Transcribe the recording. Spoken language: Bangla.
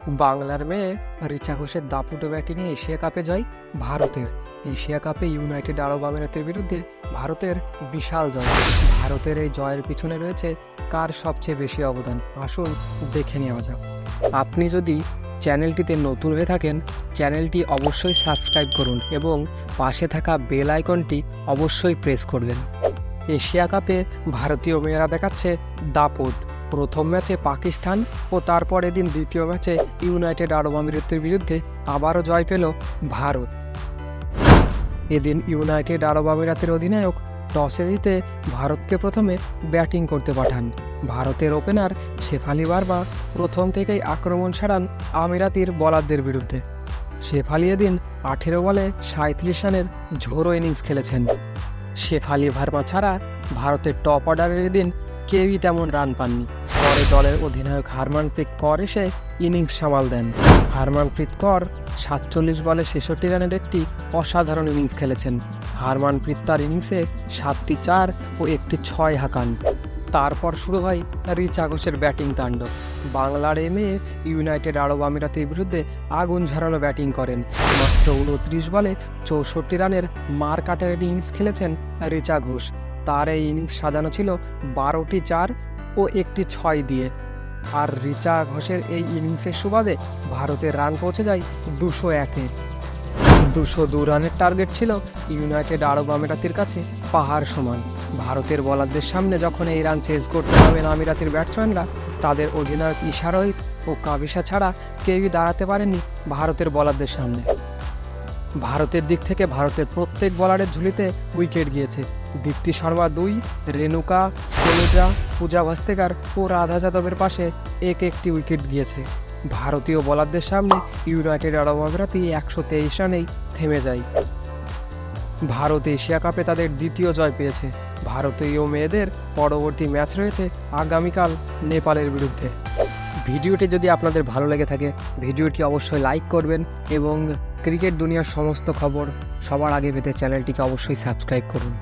বাংলার মেয়ে রিচা ঘোষের দাপুটে ব্যাটিংয়ে এশিয়া কাপে জয় ভারতের। এশিয়া কাপে ইউনাইটেড আরব আমিরাতের বিরুদ্ধে ভারতের বিশাল জয়। ভারতের এই জয়ের পিছনে রয়েছে কার সবচেয়ে বেশি অবদান, আসুন দেখে নেওয়া যাক। আপনি যদি চ্যানেলটিতে নতুন হয়ে থাকেন, চ্যানেলটি অবশ্যই সাবস্ক্রাইব করুন এবং পাশে থাকা বেল আইকনটি অবশ্যই প্রেস করবেন। এশিয়া কাপে ভারতীয় মেয়েরা দেখাচ্ছে দাপট। প্রথম ম্যাচে পাকিস্তান ও তারপর এদিন দ্বিতীয় ম্যাচে ইউনাইটেড আরব আমিরাতের বিরুদ্ধে আবারও জয় পেল ভারত। এদিন ইউনাইটেড আরব আমিরাতের অধিনায়ক টসে জিতে ভারতকে প্রথমে ব্যাটিং করতে পাঠান। ভারতের ওপেনার শেফালি বার্মা প্রথম থেকেই আক্রমণ সারান আমিরাতির বোলারদের বিরুদ্ধে। শেফালি এদিন 18 বলে 37 রানের ঝোড়ো ইনিংস খেলেছেন। শেফালি ভার্মা ছাড়া ভারতের টপ অর্ডারের দিন কেউই তেমন রান পাননি। পরে দলের অধিনায়ক হারমানপ্রীত কর এসে ইনিংস সামাল দেন। হারমানপ্রীত কর 47 বলে 66 রানের একটি অসাধারণ ইনিংস খেলেছেন। হারমানপ্রীত তার ইনিংসে 7টি 4 ও একটি 6 হাঁকান। তারপর শুরু হয় রিচা ঘোষের ব্যাটিং তাণ্ডব। বাংলার মেয়ে ইউনাইটেড আরব আমিরাতের বিরুদ্ধে আগুন ঝরানো ব্যাটিং করেন। মাত্র 29 বলে 64 রানের মার কাটার ইনিংস খেলেছেন রিচা ঘোষ। তার এই ইনিংস সাজানো ছিল 12টি 4 ও একটি 6 দিয়ে। আর রিচা ঘোষের এই ইনিংসের সুবাদে ভারতের রান পৌঁছে যায় 201-এ। 202 রানের টার্গেট ছিল ইউনাইটেড আরব আমিরাতের কাছে পাহাড় সমান। ভারতের বোলারদের সামনে যখন এই রান চেজ করতে নামেন আমিরাতের ব্যাটসম্যানরা, তাদের অধিনায়ক ইশারোহিত ও কাবিসা ছাড়া কেউই দাঁড়াতে পারেননি ভারতের বোলারদের সামনে। ভারতের দিক থেকে ভারতের প্রত্যেক বোলারের ঝুলিতে উইকেট গিয়েছে। দীপ্তি শর্মা 2, রেণুকা, তনুজা, পূজা ভাস্তেকার ও রাধা যাদবের পাশে একটি উইকেট গিয়েছে। ভারতীয় বোলারদের সামনে ইউনাইটেড আরব আমিরাতি 123 রানেই থেমে যায়। ভারত এশিয়া কাপে তাদের দ্বিতীয় জয় পেয়েছে। ভারতীয় মেয়েদের পরবর্তী ম্যাচ রয়েছে আগামীকাল নেপালের বিরুদ্ধে। ভিডিওটি যদি আপনাদের ভালো লেগে থাকে, ভিডিওটি অবশ্যই লাইক করবেন এবং ক্রিকেট দুনিয়ার সমস্ত খবর সবার আগে পেতে চ্যানেলটিকে অবশ্যই সাবস্ক্রাইব করুন।